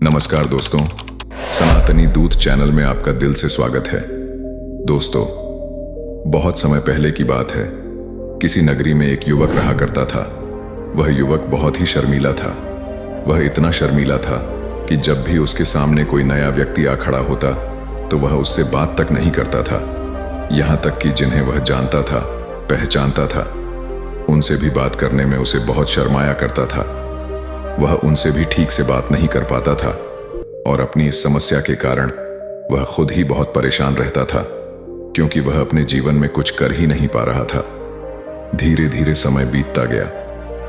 नमस्कार दोस्तों, सनातनी दूत चैनल में आपका दिल से स्वागत है। दोस्तों, बहुत समय पहले की बात है। किसी नगरी में एक युवक रहा करता था। वह युवक बहुत ही शर्मीला था। वह इतना शर्मीला था कि जब भी उसके सामने कोई नया व्यक्ति आ खड़ा होता तो वह उससे बात तक नहीं करता था। यहाँ तक कि जिन्हें वह जानता था, पहचानता था, उनसे भी बात करने में उसे बहुत शर्माया करता था। वह उनसे भी ठीक से बात नहीं कर पाता था और अपनी इस समस्या के कारण वह खुद ही बहुत परेशान रहता था, क्योंकि वह अपने जीवन में कुछ कर ही नहीं पा रहा था। धीरे धीरे समय बीतता गया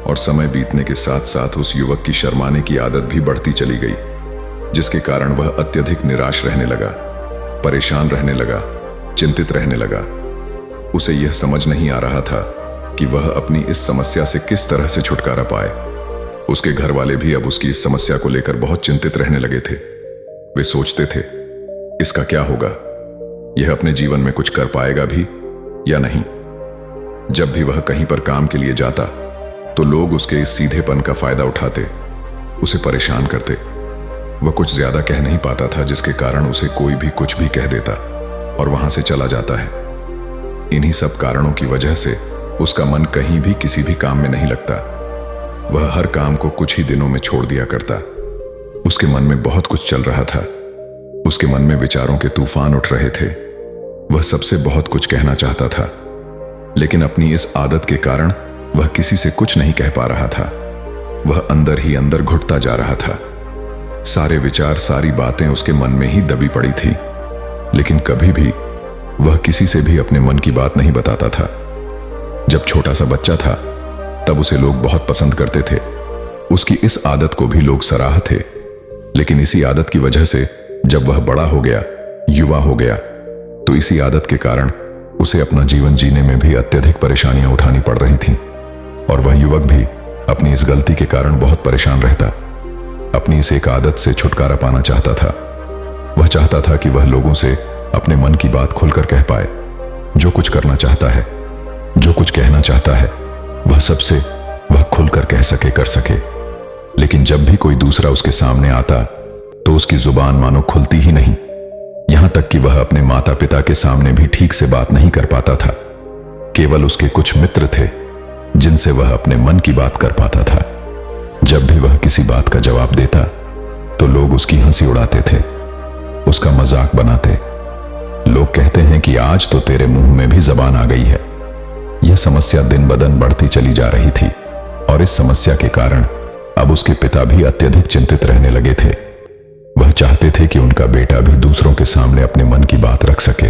और समय बीतने के साथ साथ उस युवक की शर्माने की आदत भी बढ़ती चली गई, जिसके कारण वह अत्यधिक निराश रहने लगा, परेशान रहने लगा, चिंतित रहने लगा। उसे यह समझ नहीं आ रहा था कि वह अपनी इस समस्या से किस तरह से छुटकारा पाए। उसके घर वाले भी अब उसकी इस समस्या को लेकर बहुत चिंतित रहने लगे थे। वे सोचते थे, इसका क्या होगा, यह अपने जीवन में कुछ कर पाएगा भी या नहीं। जब भी वह कहीं पर काम के लिए जाता तो लोग उसके इस सीधेपन का फायदा उठाते, उसे परेशान करते। वह कुछ ज्यादा कह नहीं पाता था, जिसके कारण उसे कोई भी कुछ भी कह देता और वहां से चला जाता है। इन्हीं सब कारणों की वजह से उसका मन कहीं भी किसी भी काम में नहीं लगता। वह हर काम को कुछ ही दिनों में छोड़ दिया करता। उसके मन में बहुत कुछ चल रहा था। उसके मन में विचारों के तूफान उठ रहे थे। वह सबसे बहुत कुछ कहना चाहता था, लेकिन अपनी इस आदत के कारण वह किसी से कुछ नहीं कह पा रहा था। वह अंदर ही अंदर घुटता जा रहा था। सारे विचार, सारी बातें उसके मन में ही दबी पड़ी थी, लेकिन कभी भी वह किसी से भी अपने मन की बात नहीं बताता था। जब छोटा सा बच्चा था तब उसे लोग बहुत पसंद करते थे। उसकी इस आदत को भी लोग सराह थे, लेकिन इसी आदत की वजह से जब वह बड़ा हो गया, युवा हो गया, तो इसी आदत के कारण उसे अपना जीवन जीने में भी अत्यधिक परेशानियां उठानी पड़ रही थीं। और वह युवक भी अपनी इस गलती के कारण बहुत परेशान रहता। अपनी इस एक आदत से छुटकारा पाना चाहता था। वह चाहता था कि वह लोगों से अपने मन की बात खुलकर कह पाए। जो कुछ करना चाहता है, जो कुछ कहना चाहता है, वह सबसे वह खुलकर कह सके, कर सके। लेकिन जब भी कोई दूसरा उसके सामने आता तो उसकी जुबान मानो खुलती ही नहीं। यहां तक कि वह अपने माता पिता के सामने भी ठीक से बात नहीं कर पाता था। केवल उसके कुछ मित्र थे जिनसे वह अपने मन की बात कर पाता था। जब भी वह किसी बात का जवाब देता तो लोग उसकी हंसी उड़ाते थे, उसका मजाक बनाते। लोग कहते हैं कि आज तो तेरे मुंह में भी जबान आ गई है। यह समस्या दिन ब दिन बढ़ती चली जा रही थी और इस समस्या के कारण अब उसके पिता भी अत्यधिक चिंतित रहने लगे थे। वह चाहते थे कि उनका बेटा भी दूसरों के सामने अपने मन की बात रख सके,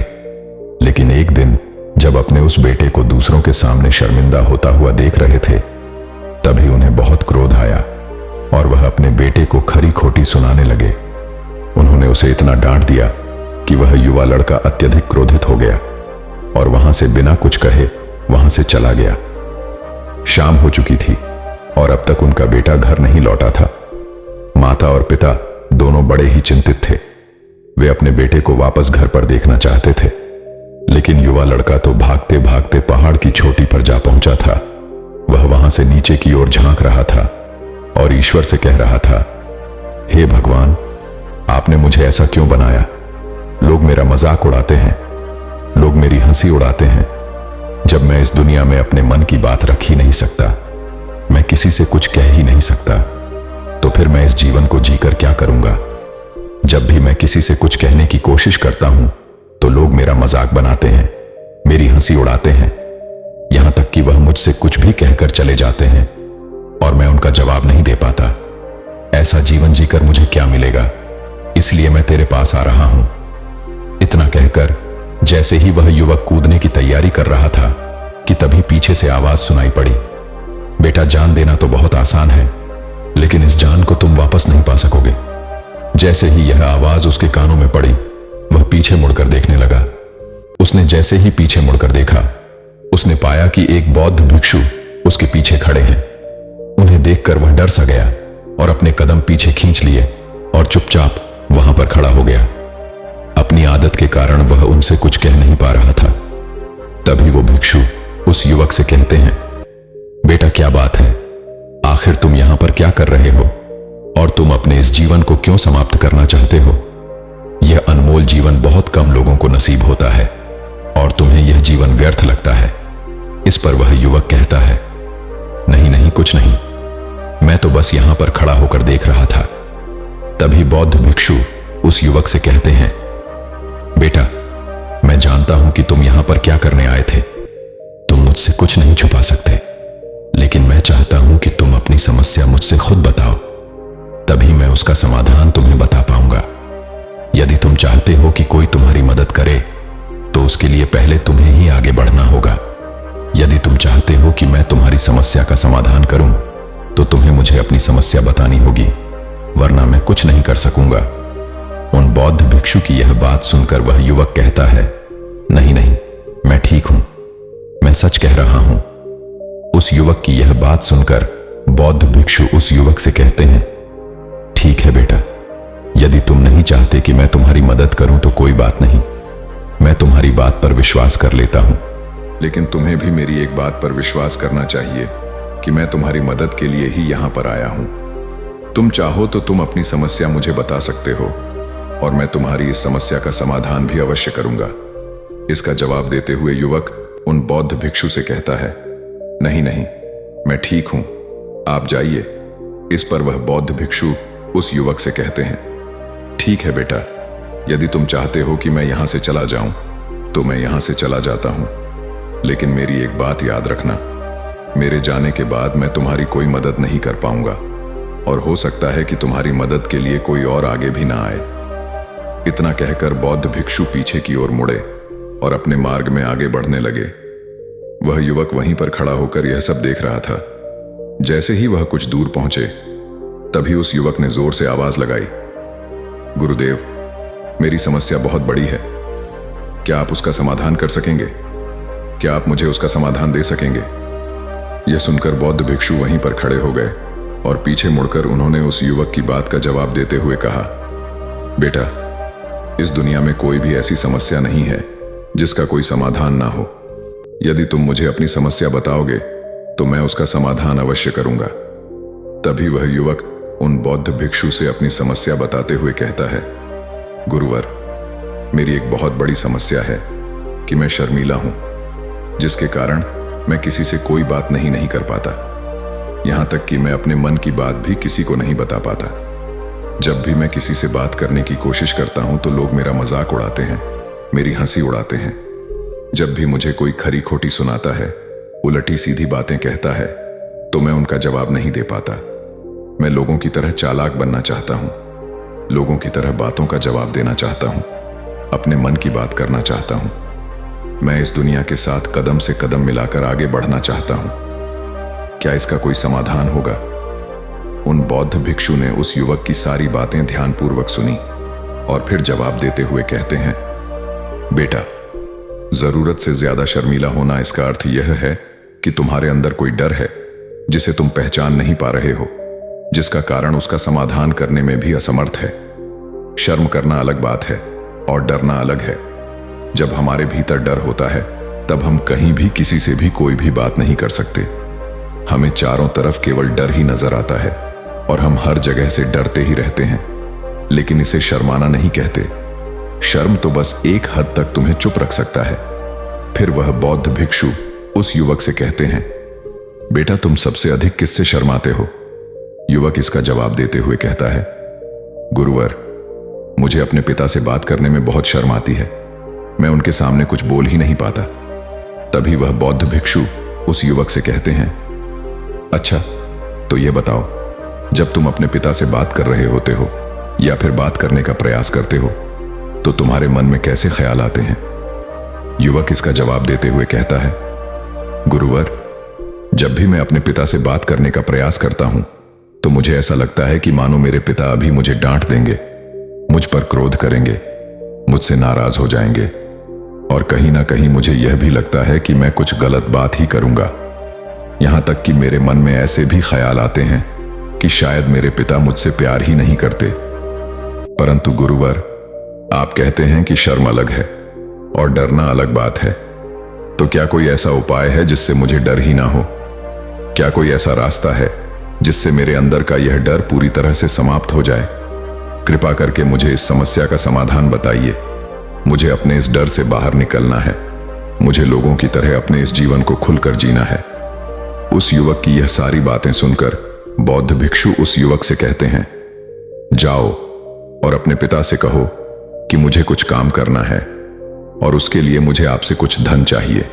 लेकिन एक दिन जब अपने उस बेटे को दूसरों के सामने शर्मिंदा होता हुआ देख रहे थे, तभी उन्हें बहुत क्रोध आया और वह अपने बेटे को खरी खोटी सुनाने लगे। उन्होंने उसे इतना डांट दिया कि वह युवा लड़का अत्यधिक क्रोधित हो गया और वहां से बिना कुछ कहे वहां से चला गया। शाम हो चुकी थी और अब तक उनका बेटा घर नहीं लौटा था। माता और पिता दोनों बड़े ही चिंतित थे। वे अपने बेटे को वापस घर पर देखना चाहते थे, लेकिन युवा लड़का तो भागते भागते पहाड़ की चोटी पर जा पहुंचा था। वह वहां से नीचे की ओर झांक रहा था और ईश्वर से कह रहा था, हे भगवान, आपने मुझे ऐसा क्यों बनाया? लोग मेरा मजाक उड़ाते हैं, लोग मेरी हंसी उड़ाते हैं। जब मैं इस दुनिया में अपने मन की बात रख ही नहीं सकता, मैं किसी से कुछ कह ही नहीं सकता, तो फिर मैं इस जीवन को जीकर क्या करूंगा? जब भी मैं किसी से कुछ कहने की कोशिश करता हूं तो लोग मेरा मजाक बनाते हैं, मेरी हंसी उड़ाते हैं। यहां तक कि वह मुझसे कुछ भी कहकर चले जाते हैं और मैं उनका जवाब नहीं दे पाता। ऐसा जीवन जीकर मुझे क्या मिलेगा? इसलिए मैं तेरे पास आ रहा हूं। इतना कहकर जैसे ही वह युवक कूदने की तैयारी कर रहा था कि तभी पीछे से आवाज सुनाई पड़ी, बेटा, जान देना तो बहुत आसान है, लेकिन इस जान को तुम वापस नहीं पा सकोगे। जैसे ही यह आवाज उसके कानों में पड़ी, वह पीछे मुड़कर देखने लगा। उसने जैसे ही पीछे मुड़कर देखा, उसने पाया कि एक बौद्ध भिक्षु उसके पीछे खड़े हैं। उन्हें देखकर वह डर सा गया और अपने कदम पीछे खींच लिए और चुपचाप वहां पर खड़ा हो गया। अपनी आदत के कारण वह उनसे कुछ कह नहीं पा रहा था। तभी वो भिक्षु उस युवक से कहते हैं, बेटा, क्या बात है? आखिर तुम यहां पर क्या कर रहे हो? और तुम अपने इस जीवन को क्यों समाप्त करना चाहते हो? यह अनमोल जीवन बहुत कम लोगों को नसीब होता है और तुम्हें यह जीवन व्यर्थ लगता है। इस पर वह युवक कहता है, नहीं नहीं, कुछ नहीं, मैं तो बस यहां पर खड़ा होकर देख रहा था। तभी बौद्ध भिक्षु उस युवक से कहते हैं, बेटा, मैं जानता हूं कि तुम यहां पर क्या करने आए थे। तुम मुझसे कुछ नहीं छुपा सकते, लेकिन मैं चाहता हूं कि तुम अपनी समस्या मुझसे खुद बताओ, तभी मैं उसका समाधान तुम्हें बता पाऊंगा। यदि तुम चाहते हो कि कोई तुम्हारी मदद करे, तो उसके लिए पहले तुम्हें ही आगे बढ़ना होगा। यदि तुम चाहते हो कि मैं तुम्हारी समस्या का समाधान करूं, तो तुम्हें मुझे अपनी समस्या बतानी होगी, वरना मैं कुछ नहीं कर सकूंगा। उन बौद्ध भिक्षु की यह बात सुनकर वह युवक कहता है, नहीं नहीं, मैं ठीक हूं, मैं सच कह रहा हूं। उस युवक की यह बात सुनकर बौद्ध भिक्षु उस युवक से कहते हैं, ठीक है बेटा, यदि तुम नहीं चाहते कि मैं तुम्हारी मदद करूं तो कोई बात नहीं, मैं तुम्हारी बात पर विश्वास कर लेता हूं। लेकिन तुम्हें भी मेरी एक बात पर विश्वास करना चाहिए कि मैं तुम्हारी मदद के लिए ही यहां पर आया हूं। तुम चाहो तो तुम अपनी समस्या मुझे बता सकते हो और मैं तुम्हारी इस समस्या का समाधान भी अवश्य करूंगा। इसका जवाब देते हुए युवक उन बौद्ध भिक्षु से कहता है, नहीं नहीं, मैं ठीक हूं, आप जाइए। इस पर वह बौद्ध भिक्षु उस युवक से कहते हैं, ठीक है बेटा, यदि तुम चाहते हो कि मैं यहां से चला जाऊं तो मैं यहां से चला जाता हूं, लेकिन मेरी एक बात याद रखना, मेरे जाने के बाद मैं तुम्हारी कोई मदद नहीं कर पाऊंगा और हो सकता है कि तुम्हारी मदद के लिए कोई और आगे भी ना आए। इतना कहकर बौद्ध भिक्षु पीछे की ओर मुड़े और अपने मार्ग में आगे बढ़ने लगे। वह युवक वहीं पर खड़ा होकर यह सब देख रहा था। जैसे ही वह कुछ दूर पहुंचे, तभी उस युवक ने जोर से आवाज लगाई, गुरुदेव, मेरी समस्या बहुत बड़ी है, क्या आप उसका समाधान कर सकेंगे? क्या आप मुझे उसका समाधान दे सकेंगे? यह सुनकर बौद्ध भिक्षु वहीं पर खड़े हो गए और पीछे मुड़कर उन्होंने उस युवक की बात का जवाब देते हुए कहा, बेटा, इस दुनिया में कोई भी ऐसी समस्या नहीं है जिसका कोई समाधान ना हो। यदि तुम मुझे अपनी समस्या बताओगे तो मैं उसका समाधान अवश्य करूंगा। तभी वह युवक उन बौद्ध भिक्षु से अपनी समस्या बताते हुए कहता है, गुरुवर, मेरी एक बहुत बड़ी समस्या है कि मैं शर्मीला हूं, जिसके कारण मैं किसी से कोई बात नहीं कर पाता। यहां तक कि मैं अपने मन की बात भी किसी को नहीं बता पाता। जब भी मैं किसी से बात करने की कोशिश करता हूं तो लोग मेरा मजाक उड़ाते हैं, मेरी हंसी उड़ाते हैं। जब भी मुझे कोई खरी खोटी सुनाता है, उलटी सीधी बातें कहता है, तो मैं उनका जवाब नहीं दे पाता। मैं लोगों की तरह चालाक बनना चाहता हूं, लोगों की तरह बातों का जवाब देना चाहता हूं, अपने मन की बात करना चाहता हूं। मैं इस दुनिया के साथ कदम से कदम मिलाकर आगे बढ़ना चाहता हूं। क्या इसका कोई समाधान होगा? उन बौद्ध भिक्षु ने उस युवक की सारी बातें ध्यानपूर्वक सुनी और फिर जवाब देते हुए कहते हैं, बेटा, जरूरत से ज्यादा शर्मीला होना, इसका अर्थ यह है कि तुम्हारे अंदर कोई डर है जिसे तुम पहचान नहीं पा रहे हो, जिसका कारण उसका समाधान करने में भी असमर्थ है। शर्म करना अलग बात है और डरना अलग है। जब हमारे भीतर डर होता है, तब हम कहीं भी किसी से भी कोई भी बात नहीं कर सकते। हमें चारों तरफ केवल डर ही नजर आता है और हम हर जगह से डरते ही रहते हैं, लेकिन इसे शर्माना नहीं कहते। शर्म तो बस एक हद तक तुम्हें चुप रख सकता है। फिर वह बौद्ध भिक्षु उस युवक से कहते हैं, बेटा, तुम सबसे अधिक किससे शर्माते हो? युवक इसका जवाब देते हुए कहता है, गुरुवर, मुझे अपने पिता से बात करने में बहुत शर्म आती है, मैं उनके सामने कुछ बोल ही नहीं पाता। तभी वह बौद्ध भिक्षु उस युवक से कहते हैं, अच्छा, तो ये बताओ, जब तुम अपने पिता से बात कर रहे होते हो या फिर बात करने का प्रयास करते हो, तो तुम्हारे मन में कैसे ख्याल आते हैं? युवक इसका जवाब देते हुए कहता है, गुरुवर, जब भी मैं अपने पिता से बात करने का प्रयास करता हूं, तो मुझे ऐसा लगता है कि मानो मेरे पिता अभी मुझे डांट देंगे, मुझ पर क्रोध करेंगे, मुझसे नाराज हो जाएंगे और कहीं ना कहीं मुझे यह भी लगता है कि मैं कुछ गलत बात ही करूंगा। यहां तक कि मेरे मन में ऐसे भी ख्याल आते हैं कि शायद मेरे पिता मुझसे प्यार ही नहीं करते। परंतु गुरुवर, आप कहते हैं कि शर्म अलग है और डरना अलग बात है, तो क्या कोई ऐसा उपाय है जिससे मुझे डर ही ना हो? क्या कोई ऐसा रास्ता है जिससे मेरे अंदर का यह डर पूरी तरह से समाप्त हो जाए। कृपा करके मुझे इस समस्या का समाधान बताइए। मुझे अपने इस डर से बाहर निकलना है। मुझे लोगों की तरह अपने इस जीवन को खुलकर जीना है। उस युवक की यह सारी बातें सुनकर बौद्ध भिक्षु उस युवक से कहते हैं, जाओ और अपने पिता से कहो कि मुझे कुछ काम करना है और उसके लिए मुझे आपसे कुछ धन चाहिए।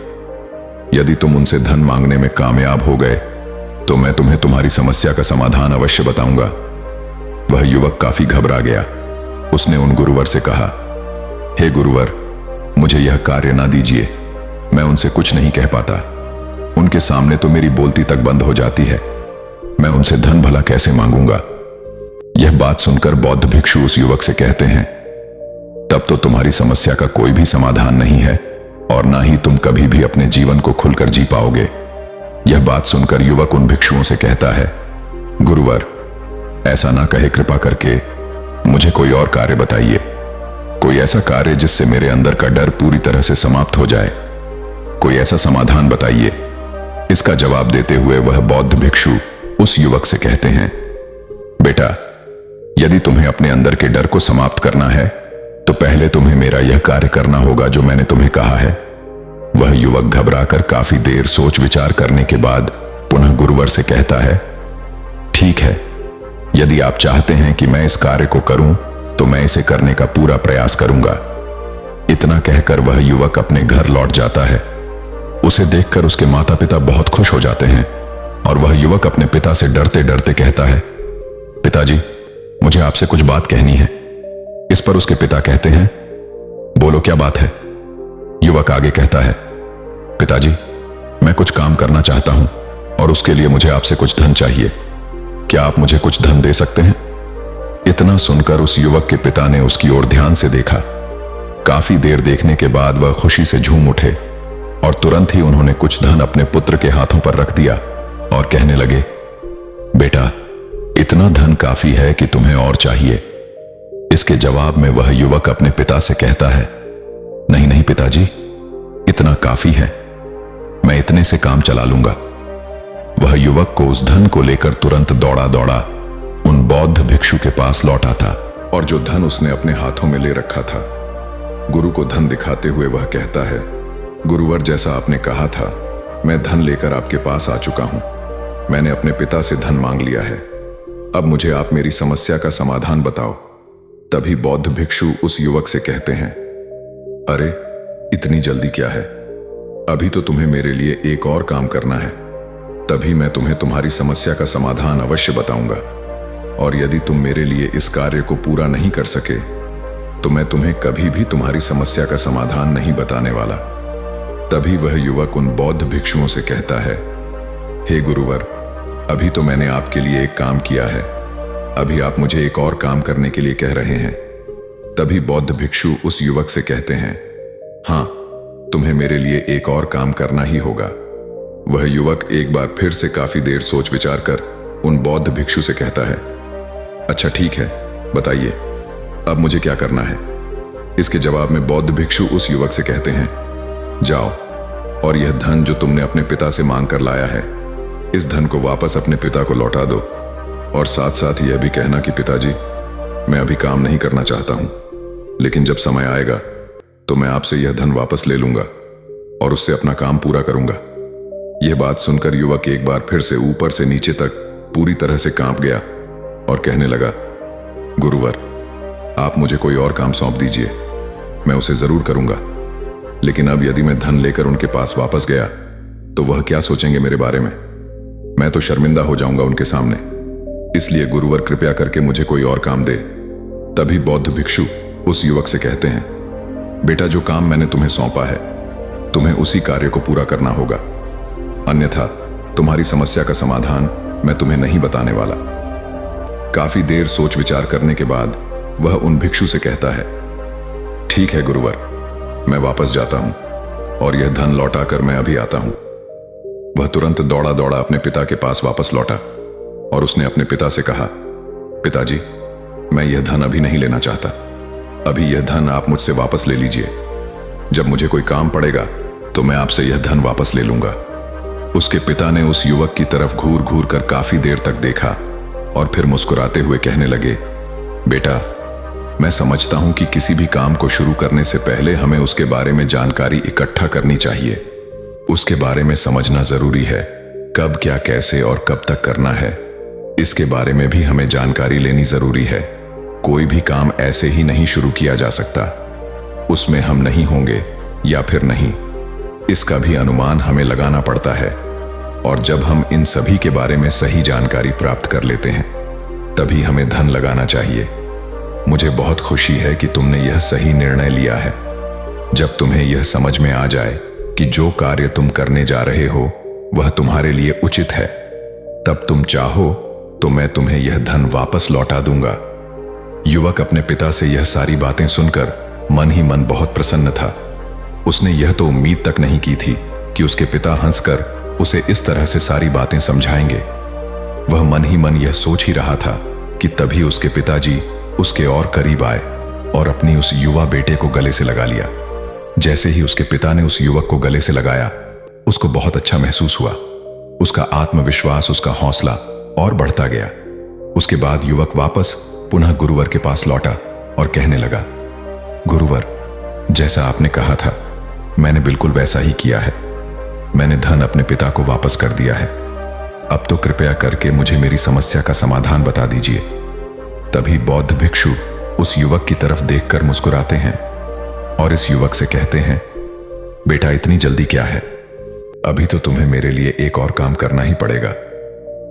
यदि तुम उनसे धन मांगने में कामयाब हो गए तो मैं तुम्हें तुम्हारी समस्या का समाधान अवश्य बताऊंगा। वह युवक काफी घबरा गया। उसने उन गुरुवर से कहा, हे गुरुवर, मुझे यह कार्य ना दीजिए। मैं उनसे कुछ नहीं कह पाता। उनके सामने तो मेरी बोलती तक बंद हो जाती है। मैं उनसे धन भला कैसे मांगूंगा। यह बात सुनकर बौद्ध भिक्षु उस युवक से कहते हैं, तब तो तुम्हारी समस्या का कोई भी समाधान नहीं है और ना ही तुम कभी भी अपने जीवन को खुलकर जी पाओगे। यह बात सुनकर युवक उन भिक्षुओं से कहता है, गुरुवर, ऐसा ना कहे, कृपा करके मुझे कोई और कार्य बताइए। कोई ऐसा कार्य जिससे मेरे अंदर का डर पूरी तरह से समाप्त हो जाए। कोई ऐसा समाधान बताइए। इसका जवाब देते हुए वह बौद्ध भिक्षु उस युवक से कहते हैं, बेटा, यदि तुम्हें अपने अंदर के डर को समाप्त करना है तो पहले तुम्हें मेरा यह कार्य करना होगा जो मैंने तुम्हें कहा है। वह युवक घबराकर काफी देर सोच विचार करने के बाद पुनः गुरुवर से कहता है, ठीक है, यदि आप चाहते हैं कि मैं इस कार्य को करूं तो मैं इसे करने का पूरा प्रयास करूंगा। इतना कहकर वह युवक अपने घर लौट जाता है। उसे देखकर उसके माता पिता बहुत खुश हो जाते हैं और वह युवक अपने पिता से डरते डरते कहता है, पिताजी, मुझे आपसे कुछ बात कहनी है। इस पर उसके पिता कहते हैं, बोलो, क्या बात है। युवक आगे कहता है, पिताजी, मैं कुछ काम करना चाहता हूं और उसके लिए मुझे आपसे कुछ धन चाहिए। क्या आप मुझे कुछ धन दे सकते हैं? इतना सुनकर उस युवक के पिता ने उसकी ओर ध्यान से देखा। काफी देर देखने के बाद वह खुशी से झूम उठे और तुरंत ही उन्होंने कुछ धन अपने पुत्र के हाथों पर रख दिया और कहने लगे, बेटा, इतना धन काफी है कि तुम्हें और चाहिए। इसके जवाब में वह युवक अपने पिता से कहता है, नहीं नहीं पिताजी, इतना काफी है, मैं इतने से काम चला लूंगा। वह युवक को उस धन को लेकर तुरंत दौड़ा दौड़ा उन बौद्ध भिक्षु के पास लौटा था और जो धन उसने अपने हाथों में ले रखा था, गुरु को धन दिखाते हुए वह कहता है, गुरुवर, जैसा आपने कहा था, मैं धन लेकर आपके पास आ चुका हूं। मैंने अपने पिता से धन मांग लिया है। अब मुझे आप मेरी समस्या का समाधान बताओ। तभी बौद्ध भिक्षु उस युवक से कहते हैं, अरे, इतनी जल्दी क्या है? अभी तो तुम्हें मेरे लिए एक और काम करना है, तभी मैं तुम्हें तुम्हारी समस्या का समाधान अवश्य बताऊंगा। और यदि तुम मेरे लिए इस कार्य को पूरा नहीं कर सके तो मैं तुम्हें कभी भी तुम्हारी समस्या का समाधान नहीं बताने वाला। तभी वह युवक उन बौद्ध भिक्षुओं से कहता है, हे गुरुवर, अभी तो मैंने आपके लिए एक काम किया है, अभी आप मुझे एक और काम करने के लिए कह रहे हैं। तभी बौद्ध भिक्षु उस युवक से कहते हैं, हाँ, तुम्हें मेरे लिए एक और काम करना ही होगा। वह युवक एक बार फिर से काफी देर सोच विचार कर उन बौद्ध भिक्षु से कहता है, अच्छा ठीक है, बताइए अब मुझे क्या करना है। इसके जवाब में बौद्ध भिक्षु उस युवक से कहते हैं, जाओ और यह धन जो तुमने अपने पिता से मांग कर लाया है, इस धन को वापस अपने पिता को लौटा दो और साथ साथ यह भी कहना कि पिताजी, मैं अभी काम नहीं करना चाहता हूं, लेकिन जब समय आएगा तो मैं आपसे यह धन वापस ले लूंगा और उससे अपना काम पूरा करूंगा। यह बात सुनकर युवक एक बार फिर से ऊपर से नीचे तक पूरी तरह से कांप गया और कहने लगा, गुरुवर, आप मुझे कोई और काम सौंप दीजिए, मैं उसे जरूर करूंगा। लेकिन अब यदि मैं धन लेकर उनके पास वापस गया तो वह क्या सोचेंगे मेरे बारे में? मैं तो शर्मिंदा हो जाऊंगा उनके सामने। इसलिए गुरुवर, कृपया करके मुझे कोई और काम दे। तभी बौद्ध भिक्षु उस युवक से कहते हैं, बेटा, जो काम मैंने तुम्हें सौंपा है, तुम्हें उसी कार्य को पूरा करना होगा, अन्यथा तुम्हारी समस्या का समाधान मैं तुम्हें नहीं बताने वाला। काफी देर सोच विचार करने के बाद वह उन भिक्षु से कहता है, ठीक है गुरुवर, मैं वापस जाता हूं और यह धन लौटाकर मैं अभी आता हूं। वह तुरंत दौड़ा दौड़ा अपने पिता के पास वापस लौटा और उसने अपने पिता से कहा, पिताजी, मैं यह धन अभी नहीं लेना चाहता, अभी यह धन आप मुझसे वापस ले लीजिए। जब मुझे कोई काम पड़ेगा तो मैं आपसे यह धन वापस ले लूंगा। उसके पिता ने उस युवक की तरफ घूर घूर कर काफी देर तक देखा और फिर मुस्कुराते हुए कहने लगे, बेटा, मैं समझता हूं कि किसी भी काम को शुरू करने से पहले हमें उसके बारे में जानकारी इकट्ठा करनी चाहिए। उसके बारे में समझना जरूरी है। कब, क्या, कैसे और कब तक करना है, इसके बारे में भी हमें जानकारी लेनी जरूरी है। कोई भी काम ऐसे ही नहीं शुरू किया जा सकता। उसमें हम नहीं होंगे या फिर नहीं, इसका भी अनुमान हमें लगाना पड़ता है। और जब हम इन सभी के बारे में सही जानकारी प्राप्त कर लेते हैं, तभी हमें धन लगाना चाहिए। मुझे बहुत खुशी है कि तुमने यह सही निर्णय लिया है। जब तुम्हें यह समझ में आ जाए कि जो कार्य तुम करने जा रहे हो वह तुम्हारे लिए उचित है, तब तुम चाहो तो मैं तुम्हें यह धन वापस लौटा दूंगा। युवक अपने पिता से यह सारी बातें सुनकर मन ही मन बहुत प्रसन्न था। उसने यह तो उम्मीद तक नहीं की थी कि उसके पिता हंसकर उसे इस तरह से सारी बातें समझाएंगे। वह मन ही मन यह सोच ही रहा था कि तभी उसके पिताजी उसके और करीब आए और अपनी उस युवा बेटे को गले से लगा लिया। जैसे ही उसके पिता ने उस युवक को गले से लगाया, उसको बहुत अच्छा महसूस हुआ। उसका आत्मविश्वास, उसका हौसला और बढ़ता गया। उसके बाद युवक वापस पुनः गुरुवर के पास लौटा और कहने लगा, गुरुवर, जैसा आपने कहा था मैंने बिल्कुल वैसा ही किया है। मैंने धन अपने पिता को वापस कर दिया है। अब तो कृपया करके मुझे मेरी समस्या का समाधान बता दीजिए। तभी बौद्ध भिक्षु उस युवक की तरफ देखकर मुस्कुराते हैं और इस युवक से कहते हैं, बेटा, इतनी जल्दी क्या है? अभी तो तुम्हें मेरे लिए एक और काम करना ही पड़ेगा।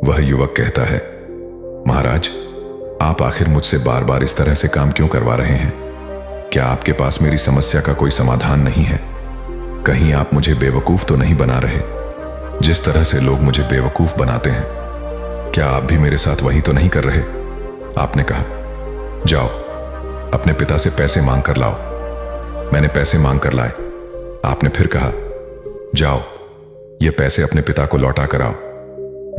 वह युवक कहता है, महाराज, आप आखिर मुझसे बार बार इस तरह से काम क्यों करवा रहे हैं? क्या आपके पास मेरी समस्या का कोई समाधान नहीं है? कहीं आप मुझे बेवकूफ तो नहीं बना रहे? जिस तरह से लोग मुझे बेवकूफ बनाते हैं, क्या आप भी मेरे साथ वही तो नहीं कर रहे? आपने कहा, जाओ अपने पिता से पैसे मांग कर लाओ। मैंने पैसे मांग कर लाए। आपने फिर कहा, जाओ ये पैसे अपने पिता को लौटा कर आओ।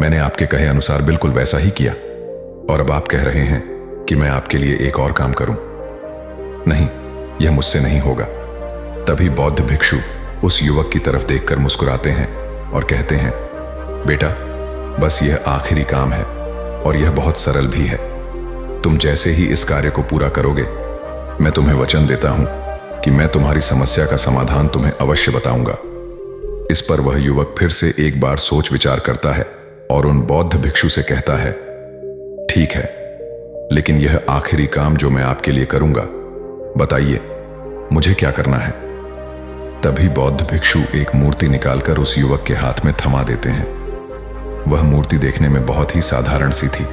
मैंने आपके कहे अनुसार बिल्कुल वैसा ही किया। और अब आप कह रहे हैं कि मैं आपके लिए एक और काम करूं। नहीं, यह मुझसे नहीं होगा। तभी बौद्ध भिक्षु उस युवक की तरफ देखकर मुस्कुराते हैं और कहते हैं, बेटा, बस यह आखिरी काम है और यह बहुत सरल भी है। तुम जैसे ही इस कार्य को पूरा करोगे, मैं तुम्हें वचन देता हूं कि मैं तुम्हारी समस्या का समाधान तुम्हें अवश्य बताऊंगा। इस पर वह युवक फिर से एक बार सोच विचार करता है और उन बौद्ध भिक्षु से कहता है, ठीक है, लेकिन यह आखिरी काम जो मैं आपके लिए करूंगा, बताइए मुझे क्या करना है? तभी बौद्ध भिक्षु एक मूर्ति निकालकर उस युवक के हाथ में थमा देते हैं। वह मूर्ति देखने में बहुत ही साधारण सी थी,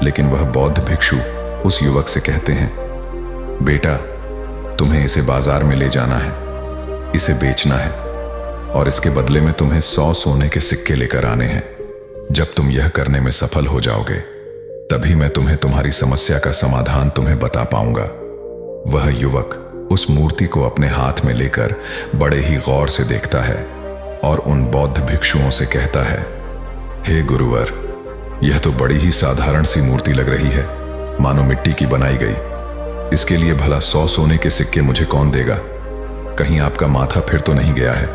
लेकिन वह बौद्ध भिक्षु उस युवक से कहते हैं, बेटा, तुम्हें इसे बाजार में ले जाना है, इसे बेचना है और इसके बदले में तुम्हें 100 सोने के सिक्के लेकर आने हैं। जब तुम यह करने में सफल हो जाओगे, तभी मैं तुम्हें तुम्हारी समस्या का समाधान तुम्हें बता पाऊंगा। वह युवक उस मूर्ति को अपने हाथ में लेकर बड़े ही गौर से देखता है और उन बौद्ध भिक्षुओं से कहता है, हे गुरुवर, यह तो बड़ी ही साधारण सी मूर्ति लग रही है, मानो मिट्टी की बनाई गई। इसके लिए भला 100 सोने के सिक्के मुझे कौन देगा? कहीं आपका माथा फिर तो नहीं गया है?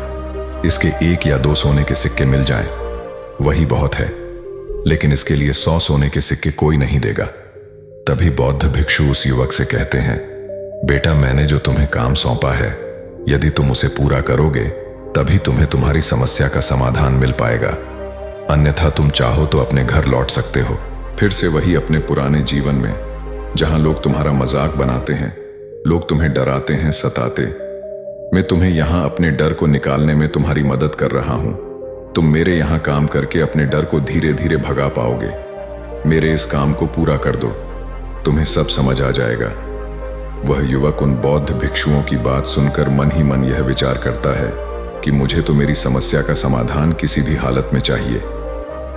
इसके 1 या 2 सोने के सिक्के मिल जाएं, वही बहुत है, लेकिन इसके लिए 100 सोने के सिक्के कोई नहीं देगा। तभी बौद्ध भिक्षु उस युवक से कहते हैं, बेटा, मैंने जो तुम्हें काम सौंपा है, यदि तुम उसे पूरा करोगे, तभी तुम्हें तुम्हारी समस्या का समाधान मिल पाएगा। अन्यथा तुम चाहो तो अपने घर लौट सकते हो, फिर से वही अपने पुराने जीवन में, जहां लोग तुम्हारा मजाक बनाते हैं, लोग तुम्हें डराते हैं, सताते। मैं तुम्हें यहां अपने डर को निकालने में तुम्हारी मदद कर रहा हूं। तुम मेरे यहां काम करके अपने डर को धीरे धीरे भगा पाओगे। मेरे इस काम को पूरा कर दो, तुम्हें सब समझ आ जाएगा। वह युवक उन बौद्ध भिक्षुओं की बात सुनकर मन ही मन यह विचार करता है कि मुझे तो मेरी समस्या का समाधान किसी भी हालत में चाहिए,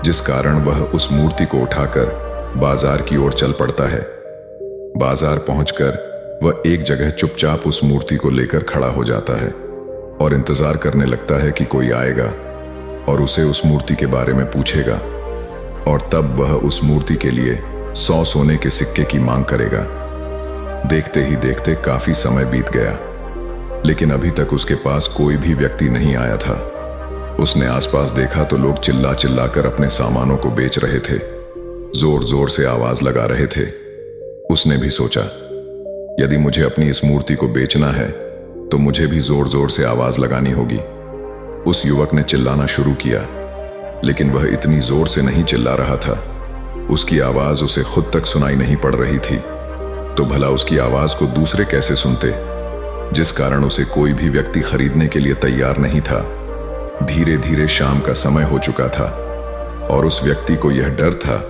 जिस कारण वह उस मूर्ति को उठाकर बाजार की ओर चल पड़ता है। बाजार पहुंचकर वह एक जगह चुपचाप उस मूर्ति को लेकर खड़ा हो जाता है और इंतजार करने लगता है कि कोई आएगा और उसे उस मूर्ति के बारे में पूछेगा, और तब वह उस मूर्ति के लिए 100 सोने के सिक्के की मांग करेगा। देखते ही देखते काफी समय बीत गया, लेकिन अभी तक उसके पास कोई भी व्यक्ति नहीं आया था। उसने आसपास देखा तो लोग चिल्ला चिल्ला कर अपने सामानों को बेच रहे थे, जोर जोर से आवाज लगा रहे थे। उसने भी सोचा, यदि मुझे अपनी इस मूर्ति को बेचना है तो मुझे भी जोर जोर से आवाज लगानी होगी। उस युवक ने चिल्लाना शुरू किया, लेकिन वह इतनी जोर से नहीं चिल्ला रहा था। उसकी आवाज उसे खुद तक सुनाई नहीं पड़ रही थी, तो भला उसकी आवाज को दूसरे कैसे सुनते, जिस कारण उसे कोई भी व्यक्ति खरीदने के लिए तैयार नहीं था। धीरे धीरे शाम का समय हो चुका था और उस व्यक्ति को यह डर था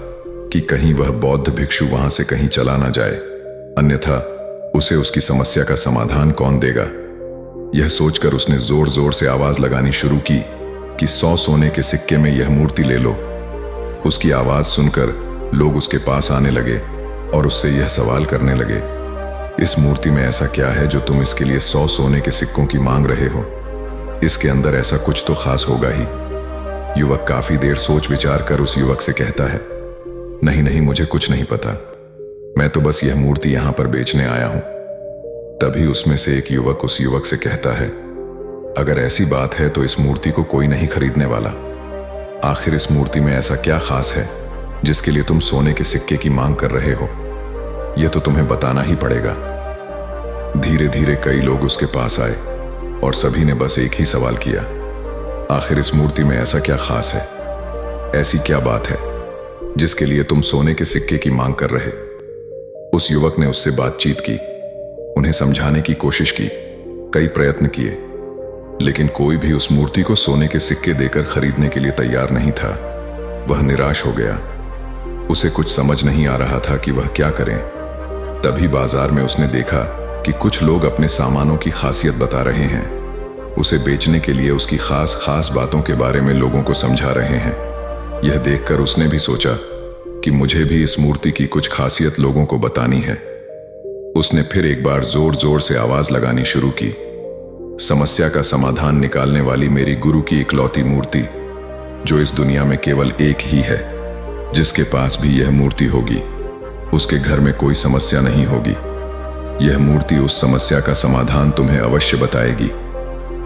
कि कहीं वह बौद्ध भिक्षु वहां से कहीं चला ना जाए, अन्यथा उसे उसकी समस्या का समाधान कौन देगा। यह सोचकर उसने जोर जोर से आवाज लगानी शुरू की कि 100 सोने के सिक्के में यह मूर्ति ले लो। उसकी आवाज सुनकर लोग उसके पास आने लगे और उससे यह सवाल करने लगे, इस मूर्ति में ऐसा क्या है जो तुम इसके लिए 100 सोने के सिक्कों की मांग रहे हो? इसके अंदर ऐसा कुछ तो खास होगा ही। युवक काफी देर सोच विचार कर उस युवक से कहता है, नहीं नहीं, मुझे कुछ नहीं पता, मैं तो बस यह मूर्ति यहां पर बेचने आया हूं। तभी उसमें से एक युवक उस युवक से कहता है, अगर ऐसी बात है तो इस मूर्ति को कोई नहीं खरीदने वाला। आखिर इस मूर्ति में ऐसा क्या खास है जिसके लिए तुम सोने के सिक्के की मांग कर रहे हो? यह तो तुम्हें बताना ही पड़ेगा। धीरे धीरे कई लोग उसके पास आए और सभी ने बस एक ही सवाल किया, आखिर इस मूर्ति में ऐसा क्या खास है, ऐसी क्या बात है जिसके लिए तुम सोने के सिक्के की मांग कर रहे? उस युवक ने उससे बातचीत की, उन्हें समझाने की कोशिश की, कई प्रयत्न किए, लेकिन कोई भी उस मूर्ति को सोने के सिक्के देकर खरीदने के लिए तैयार नहीं था। वह निराश हो गया। उसे कुछ समझ नहीं आ रहा था कि वह क्या करें। तभी बाजार में उसने देखा कि कुछ लोग अपने सामानों की खासियत बता रहे हैं। उसे बेचने के लिए उसकी खास खास बातों के बारे में लोगों को समझा रहे हैं। यह देखकर उसने भी सोचा कि मुझे भी इस मूर्ति की कुछ खासियत लोगों को बतानी है। उसने फिर एक बार जोर जोर से आवाज लगानी शुरू की, समस्या का समाधान निकालने वाली मेरी गुरु की इकलौती मूर्ति, जो इस दुनिया में केवल एक ही है, जिसके पास भी यह मूर्ति होगी उसके घर में कोई समस्या नहीं होगी। यह मूर्ति उस समस्या का समाधान तुम्हें अवश्य बताएगी।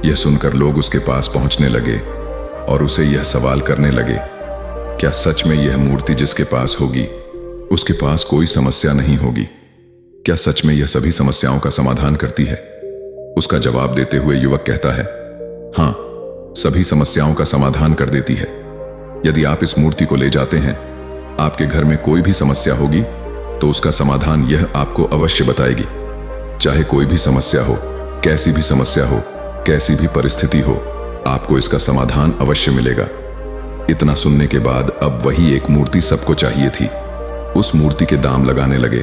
यह सुनकर लोग उसके पास पहुंचने लगे और उसे यह सवाल करने लगे, क्या सच में यह मूर्ति जिसके पास होगी उसके पास कोई समस्या नहीं होगी? क्या सच में यह सभी समस्याओं का समाधान करती है? उसका जवाब देते हुए युवक कहता है, हां, सभी समस्याओं का समाधान कर देती है। यदि आप इस मूर्ति को ले जाते हैं, आपके घर में कोई भी समस्या होगी तो उसका समाधान यह आपको अवश्य बताएगी। चाहे कोई भी समस्या हो, कैसी भी समस्या हो, कैसी भी परिस्थिति हो, आपको इसका समाधान अवश्य मिलेगा। इतना सुनने के बाद अब वही एक मूर्ति सबको चाहिए थी। उस मूर्ति के दाम लगाने लगे।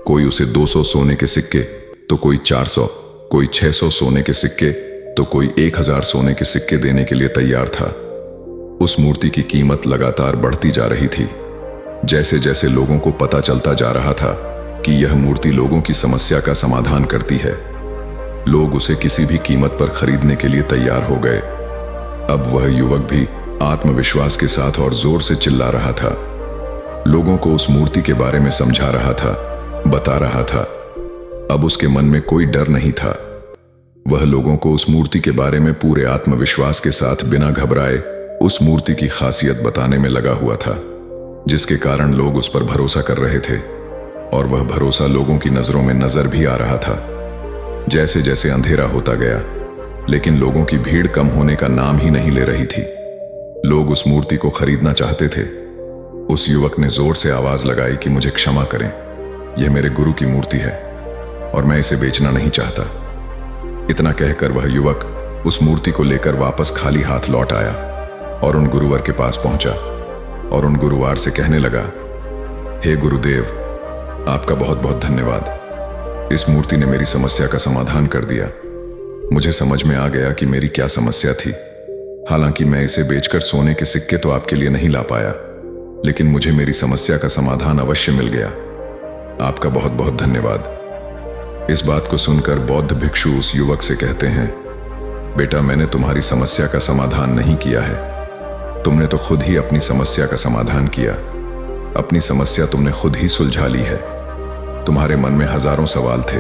कोई उसे 200 सोने के सिक्के तो कोई 400, कोई 600 सोने के सिक्के तो कोई 1000 सोने के सिक्के देने के लिए तैयार था। उस मूर्ति की कीमत लगातार बढ़ती जा रही थी। जैसे जैसे लोगों को पता चलता जा रहा था कि यह मूर्ति लोगों की समस्या का समाधान करती है, लोग उसे किसी भी कीमत पर खरीदने के लिए तैयार हो गए। अब वह युवक भी आत्मविश्वास के साथ और जोर से चिल्ला रहा था, लोगों को उस मूर्ति के बारे में समझा रहा था, बता रहा था। अब उसके मन में कोई डर नहीं था। वह लोगों को उस मूर्ति के बारे में पूरे आत्मविश्वास के साथ बिना घबराए उस मूर्ति की खासियत बताने में लगा हुआ था, जिसके कारण लोग उस पर भरोसा कर रहे थे और वह भरोसा लोगों की नजरों में नजर भी आ रहा था। जैसे जैसे अंधेरा होता गया, लेकिन लोगों की भीड़ कम होने का नाम ही नहीं ले रही थी। लोग उस मूर्ति को खरीदना चाहते थे। उस युवक ने जोर से आवाज लगाई कि मुझे क्षमा करें, यह मेरे गुरु की मूर्ति है और मैं इसे बेचना नहीं चाहता। इतना कहकर वह युवक उस मूर्ति को लेकर वापस खाली हाथ लौट आया और उन गुरुवर के पास पहुंचा और उन गुरुवार से कहने लगा, हे गुरुदेव, आपका बहुत बहुत धन्यवाद। इस मूर्ति ने मेरी समस्या का समाधान कर दिया। मुझे समझ में आ गया कि मेरी क्या समस्या थी। हालांकि मैं इसे बेचकर सोने के सिक्के तो आपके लिए नहीं ला पाया, लेकिन मुझे मेरी समस्या का समाधान अवश्य मिल गया। आपका बहुत बहुत धन्यवाद। इस बात को सुनकर बौद्ध भिक्षु उस युवक से कहते हैं, बेटा, मैंने तुम्हारी समस्या का समाधान नहीं किया है, तुमने तो खुद ही अपनी समस्या का समाधान किया। अपनी समस्या तुमने खुद ही सुलझा ली है। तुम्हारे मन में हजारों सवाल थे,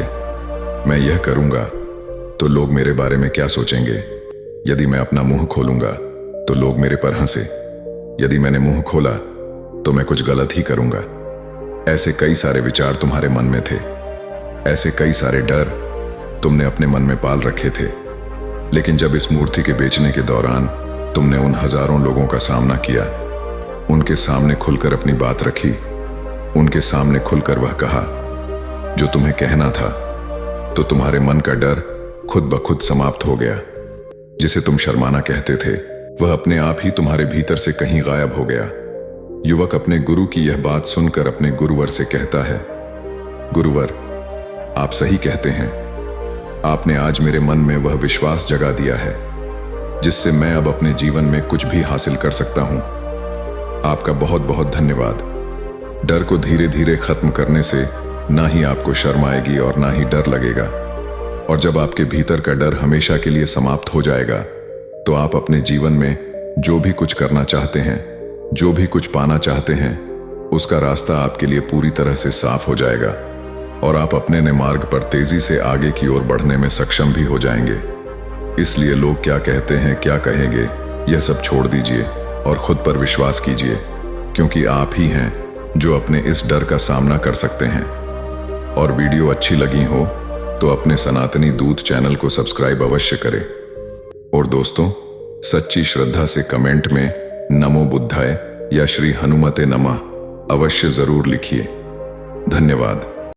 मैं यह करूंगा तो लोग मेरे बारे में क्या सोचेंगे, यदि मैं अपना मुंह खोलूंगा तो लोग मेरे पर हंसे। यदि मैंने मुंह खोला तो मैं कुछ गलत ही करूंगा। ऐसे कई सारे विचार तुम्हारे मन में थे, ऐसे कई सारे डर तुमने अपने मन में पाल रखे थे। लेकिन जब इस मूर्ति के बेचने के दौरान तुमने उन हजारों लोगों का सामना किया, उनके सामने खुलकर अपनी बात रखी, उनके सामने खुलकर वह कहा जो तुम्हें कहना था, तो तुम्हारे मन का डर खुद ब खुद समाप्त हो गया। जिसे तुम शर्माना कहते थे वह अपने आप ही तुम्हारे भीतर से कहीं गायब हो गया। युवक अपने गुरु की यह बात सुनकर अपने गुरुवर से कहता है, गुरुवर, आप सही कहते हैं। आपने आज मेरे मन में वह विश्वास जगा दिया है जिससे मैं अब अपने जीवन में कुछ भी हासिल कर सकता हूं। आपका बहुत बहुत धन्यवाद। डर को धीरे धीरे खत्म करने से ना ही आपको शर्म आएगी और ना ही डर लगेगा। और जब आपके भीतर का डर हमेशा के लिए समाप्त हो जाएगा तो आप अपने जीवन में जो भी कुछ करना चाहते हैं, जो भी कुछ पाना चाहते हैं, उसका रास्ता आपके लिए पूरी तरह से साफ हो जाएगा और आप अपने नए मार्ग पर तेजी से आगे की ओर बढ़ने में सक्षम भी हो जाएंगे। इसलिए लोग क्या कहते हैं, क्या कहेंगे, यह सब छोड़ दीजिए और खुद पर विश्वास कीजिए, क्योंकि आप ही हैं जो अपने इस डर का सामना कर सकते हैं। और वीडियो अच्छी लगी हो तो अपने सनातनी दूत चैनल को सब्सक्राइब अवश्य करें। और दोस्तों, सच्ची श्रद्धा से कमेंट में नमो बुद्धाय या श्री हनुमते नमः अवश्य जरूर लिखिए। धन्यवाद।